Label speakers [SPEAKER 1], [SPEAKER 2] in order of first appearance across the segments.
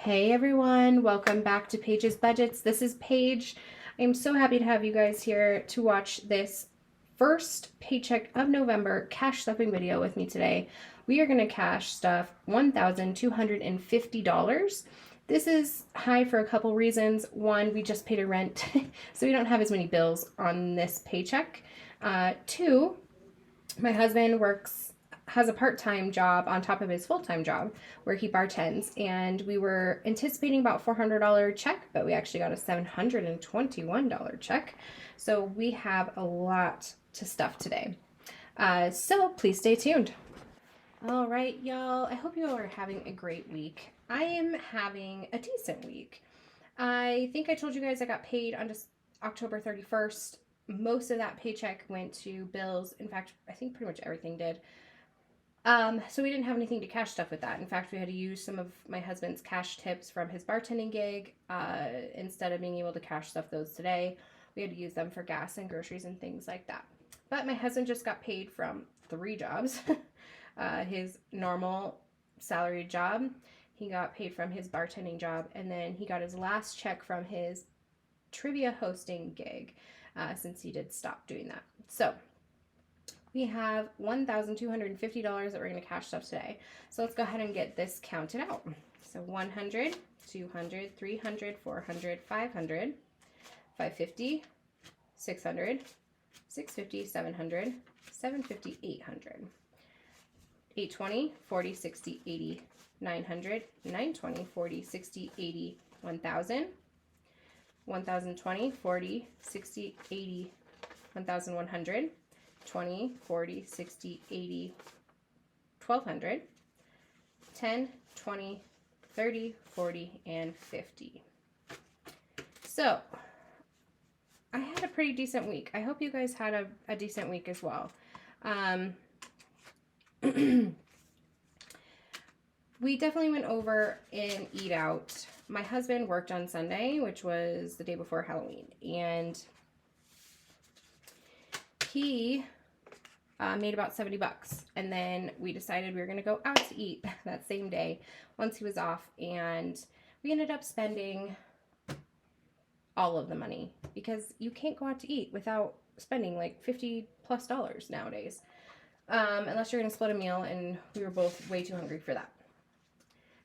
[SPEAKER 1] Hey everyone, welcome back to Paige's Budgets. This is Paige. I'm so happy to have you guys here to watch this first paycheck of November cash stuffing video with me today. We are going to cash stuff $1,250. This is high for a couple reasons. One, we just paid a rent, so we don't have as many bills on this paycheck. Two, my husband has a part-time job on top of his full-time job where he bartends, and we were anticipating about $400 check, but we actually got a $721 check. So we have a lot to stuff today. So please stay tuned. All right, y'all. I hope you all are having a great week. I am having a decent week. I think I told you guys I got paid on just October 31st. Most of that paycheck went to bills. In fact, I think pretty much everything did. So we didn't have anything to cash stuff with that. In fact, we had to use some of my husband's cash tips from his bartending gig. Instead of being able to cash stuff those today, we had to use them for gas and groceries and things like that. But my husband just got paid from 3 jobs. His normal salaried job, he got paid from his bartending job, and then he got his last check from his trivia hosting gig, since he did stop doing that. So we have $1,250 that we're going to cash stuff today. So let's go ahead and get this counted out. So 100, 200, 300, 400, 500, 550, 600, 650, 700, 750, 800, 820, 40, 60, 80, 900, 920, 40, 60, 80, 1,000, 1,020, 40, 60, 80, 1,100, 20, 40, 60, 80, 1,200, 10, 20, 30, 40, and 50. So I had a pretty decent week. I hope you guys had a decent week as well. We definitely went over and eat out. My husband worked on Sunday, which was the day before Halloween, and he made about $70, and then we decided we were going to go out to eat that same day once he was off, and we ended up spending all of the money because you can't go out to eat without spending like $50+ nowadays, unless you're going to split a meal, and we were both way too hungry for that.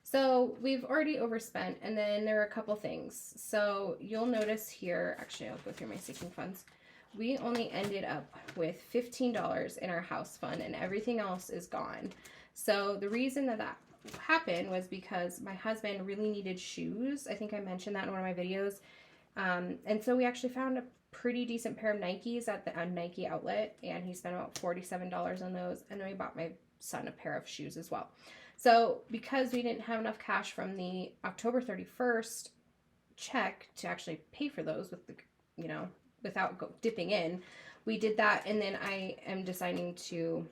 [SPEAKER 1] So we've already overspent, and then there are a couple things. So you'll notice here, actually I'll go through my sinking funds. We only ended up with $15 in our house fund, and everything else is gone. So the reason that happened was because my husband really needed shoes. I think I mentioned that in one of my videos. And so we actually found a pretty decent pair of Nikes at the Nike outlet, and he spent about $47 on those. And then we bought my son a pair of shoes as well. So because we didn't have enough cash from the October 31st check to actually pay for those with the, without dipping in, we did that. And then I am deciding to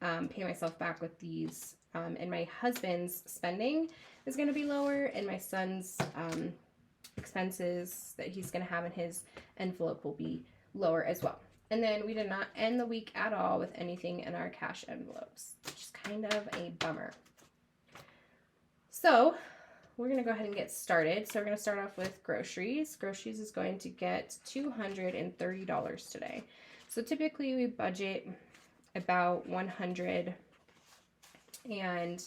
[SPEAKER 1] pay myself back with these. And my husband's spending is going to be lower, and my son's expenses that he's going to have in his envelope will be lower as well. And then we did not end the week at all with anything in our cash envelopes, which is kind of a bummer. So we're going to go ahead and get started. So we're going to start off with groceries. Groceries is going to get $230 today. So typically we budget about $100 to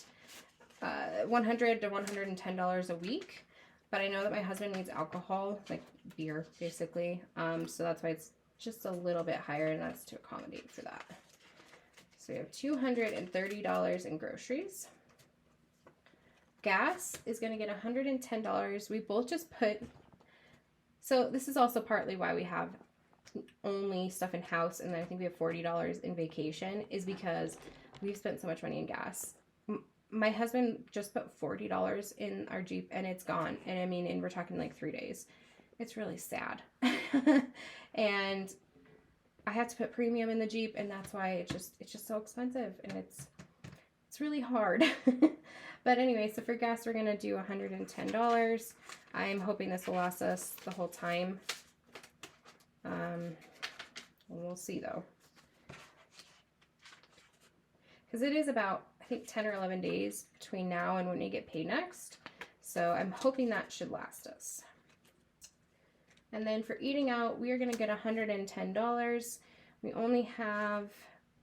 [SPEAKER 1] $110 a week. But I know that my husband needs alcohol, like beer, basically. So that's why it's just a little bit higher, and that's to accommodate for that. So we have $230 in groceries. Gas is going to get $110. We both just put, so this is also partly why we have only stuff in house, and then I think we have $40 in vacation, is because we've spent so much money in gas. My husband just put $40 in our Jeep, and it's gone. And I mean, and we're talking like 3 days. It's really sad. And I have to put premium in the Jeep, and that's why it's just so expensive, and it's really hard. But anyway, so for gas, we're going to do $110. I'm hoping this will last us the whole time. We'll see though. Because it is about, I think, 10 or 11 days between now and when we get paid next. So I'm hoping that should last us. And then for eating out, we are going to get $110. We only have,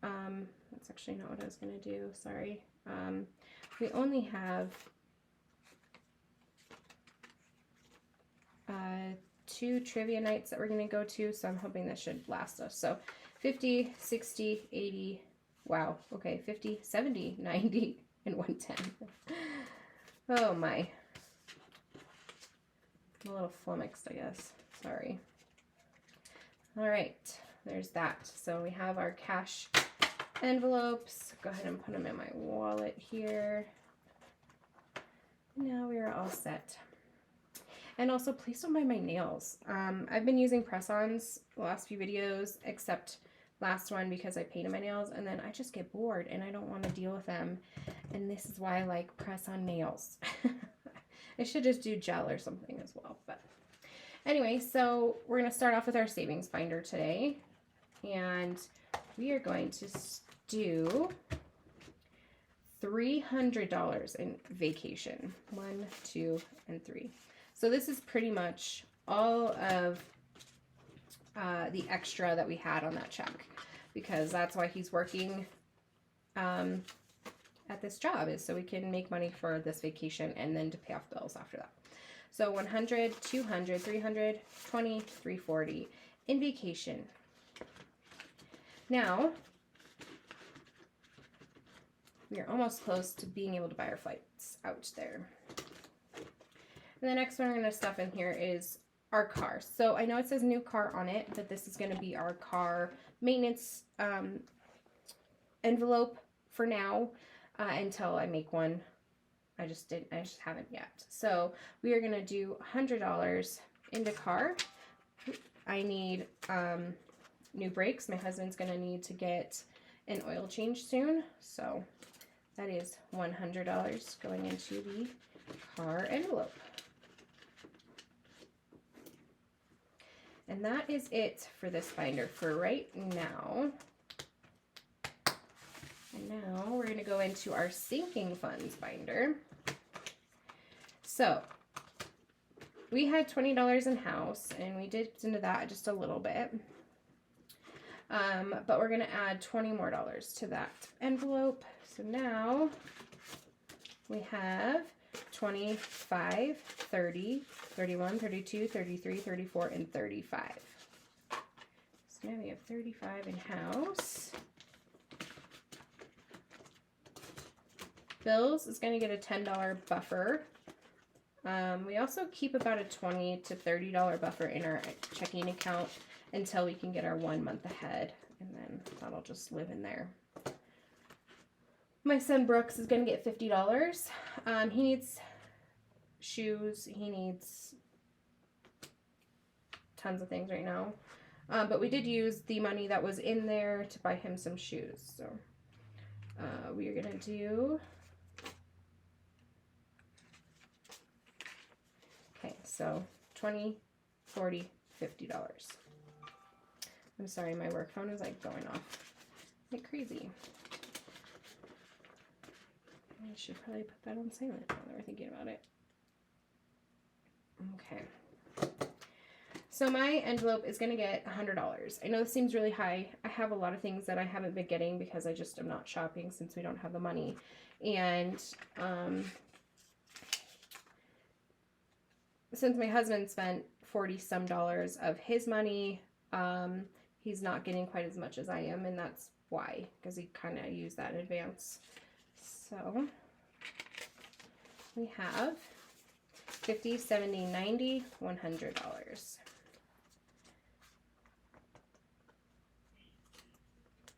[SPEAKER 1] that's actually not what I was going to do, sorry. We only have 2 trivia nights that we're going to go to, so I'm hoping this should last us. So 50, 60, 80, wow, okay, 50, 70, 90, and 110. Oh my. I'm a little flummoxed, I guess. Sorry. All right, there's that. So we have our cash envelopes. Go ahead and put them in my wallet here. Now we are all set. And also, please don't mind my nails. I've been using press-ons the last few videos, except last one because I painted my nails, and then I just get bored and I don't want to deal with them. And this is why I like press-on nails. I should just do gel or something as well. But anyway, so we're going to start off with our savings binder today. And we are going to do $300 in vacation. 1, 2, and 3. So this is pretty much all of the extra that we had on that check, because that's why he's working at this job, is so we can make money for this vacation and then to pay off bills after that. So 100, 200, 300, 20, 340 in vacation. Now, we are almost close to being able to buy our flights out there. And the next one we're going to stuff in here is our car. So I know it says new car on it, but this is going to be our car maintenance envelope for now until I make one. I just haven't yet. So we are going to do $100 into car. I need new brakes. My husband's going to need to get an oil change soon. So that is $100 going into the car envelope. And that is it for this binder for right now. And now we're going to go into our sinking funds binder. So we had $20 in house, and we dipped into that just a little bit. But we're going to add $20 more to that envelope. So now we have 25, 30, 31, 32, 33, 34, and 35. So now we have 35 in house. Bills is going to get a $10 buffer. We also keep about a $20 to $30 buffer in our checking account until we can get our 1 month ahead, and then that'll just live in there. My son Brooks is going to get $50. He needs shoes. He needs tons of things right now. But we did use the money that was in there to buy him some shoes. So we are going to do... Okay, so $20, $40, $50. I'm sorry, my work phone is like going off like crazy. I should probably put that on silent now that we're thinking about it. Okay. So my envelope is going to get $100. I know this seems really high. I have a lot of things that I haven't been getting because I just am not shopping since we don't have the money. And since my husband spent $40-some of his money, he's not getting quite as much as I am, and that's why, because he kind of used that in advance. So we have $50, $70, $90, $100.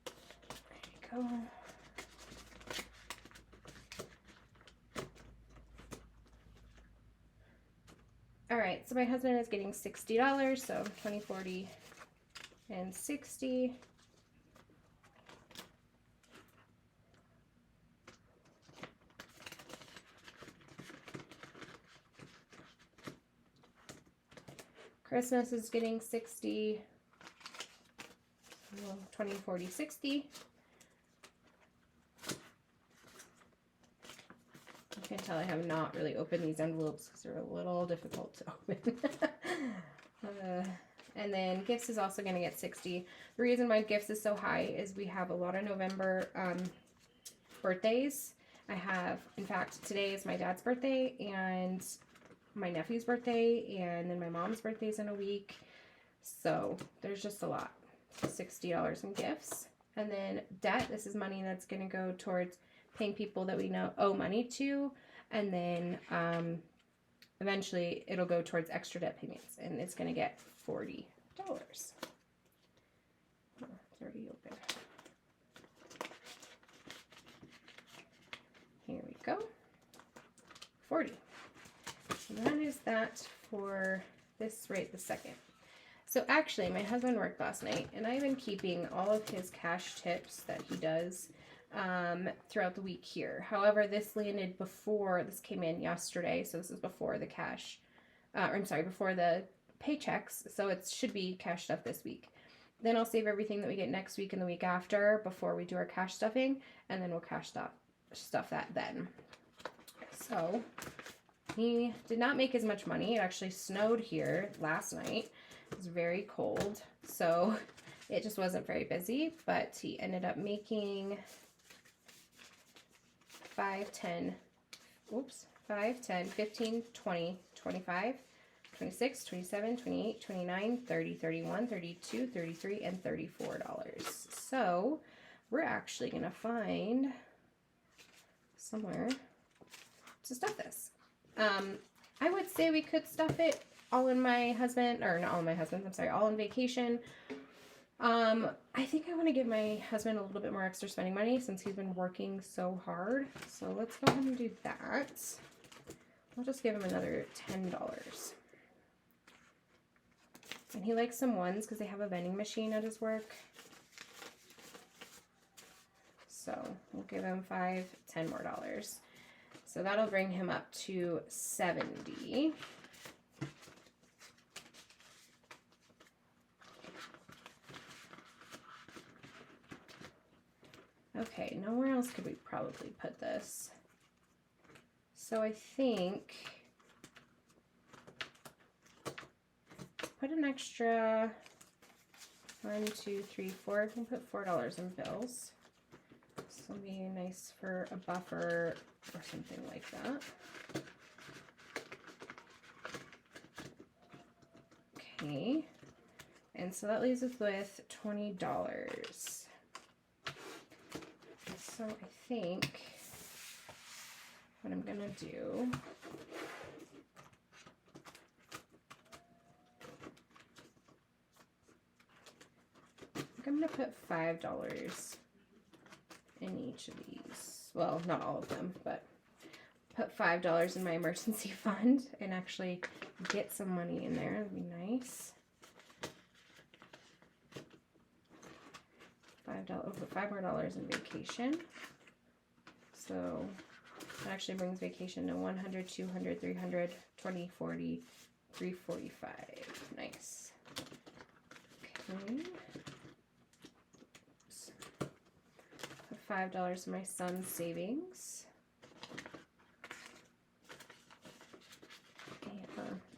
[SPEAKER 1] There you go. All right, so my husband is getting $60, so 20, 40, and 60. Christmas is getting 60, 20, 40, 60. Okay, tell I have not really opened these envelopes because they're a little difficult to open. And then gifts is also going to get 60. The reason why gifts is so high is we have a lot of November birthdays. I have, in fact, today is my dad's birthday and my nephew's birthday, and then my mom's birthday's in a week. So there's just a lot. $60 in gifts. And then debt, this is money that's going to go towards paying people that we know owe money to. And then eventually it'll go towards extra debt payments, and it's going to get $40. Oh, it's already open. Here we go. 40. So that is that for this right this second. So actually, my husband worked last night, and I've been keeping all of his cash tips that he does throughout the week here. However, this landed before, this came in yesterday, so this is before the cash, before the paychecks, so it should be cash stuff this week. Then I'll save everything that we get next week and the week after before we do our cash stuffing, and then we'll cash stuff that then. So he did not make as much money. It actually snowed here last night. It was very cold, so it just wasn't very busy, but he ended up making 5, 10, 15, 20, 25, 26, 27, 28, 29, 30, 31, 32, 33, and $34. So we're actually going to find somewhere to stuff this. I would say we could stuff it all in my husband, or not all in my husband, I'm sorry, all in vacation. I think I want to give my husband a little bit more extra spending money since he's been working so hard. So let's go ahead and do that. I'll just give him another $10. And he likes some ones because they have a vending machine at his work. So we'll give him $5, $10 more. So that'll bring him up to 70. Okay, now where else could we probably put this? So I think put an extra 1, 2, 3, 4. I can put $4 in bills. This will be nice for a buffer or something like that. Okay, and so that leaves us with $20. So I think what I'm gonna do I'm gonna put $5 in each of these. Well, not all of them, but put $5 in my emergency fund and actually get some money in there. That'd be nice. Put $5 more in vacation. So that actually brings vacation to 100, 200, 300, 20, 40, 345. Nice. Okay. Oops. Put $5 in my son's savings.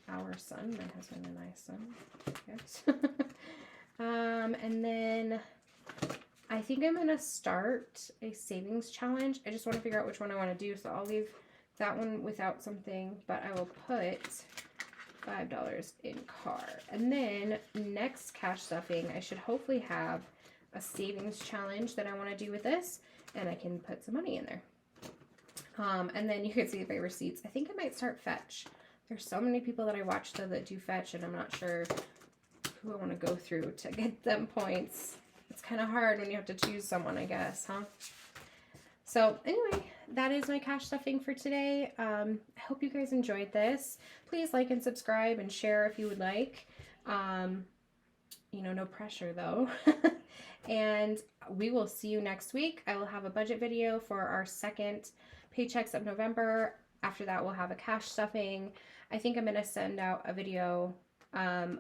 [SPEAKER 1] Our son, my husband and my son. Yes. And then I think I'm going to start a savings challenge. I just want to figure out which one I want to do. So I'll leave that one without something, but I will put $5 in car. And then next cash stuffing, I should hopefully have a savings challenge that I want to do with this, and I can put some money in there. And then you can see my receipts. I think I might start Fetch. There's so many people that I watch though that do Fetch, and I'm not sure who I want to go through to get them points. It's kind of hard when you have to choose someone, I guess, huh? So anyway, that is my cash stuffing for today. I hope you guys enjoyed this. Please like and subscribe and share if you would like. You know, no pressure though. And we will see you next week. I will have a budget video for our second paychecks of November. After that, we'll have a cash stuffing. I think I'm going to send out a video of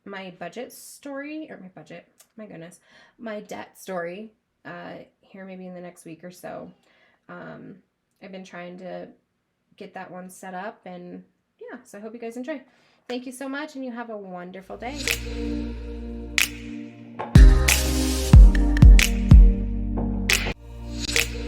[SPEAKER 1] my budget story, or my debt story here maybe in the next week or so. I've been trying to get that one set up, and yeah, so I hope you guys enjoy. Thank you so much, and you have a wonderful day.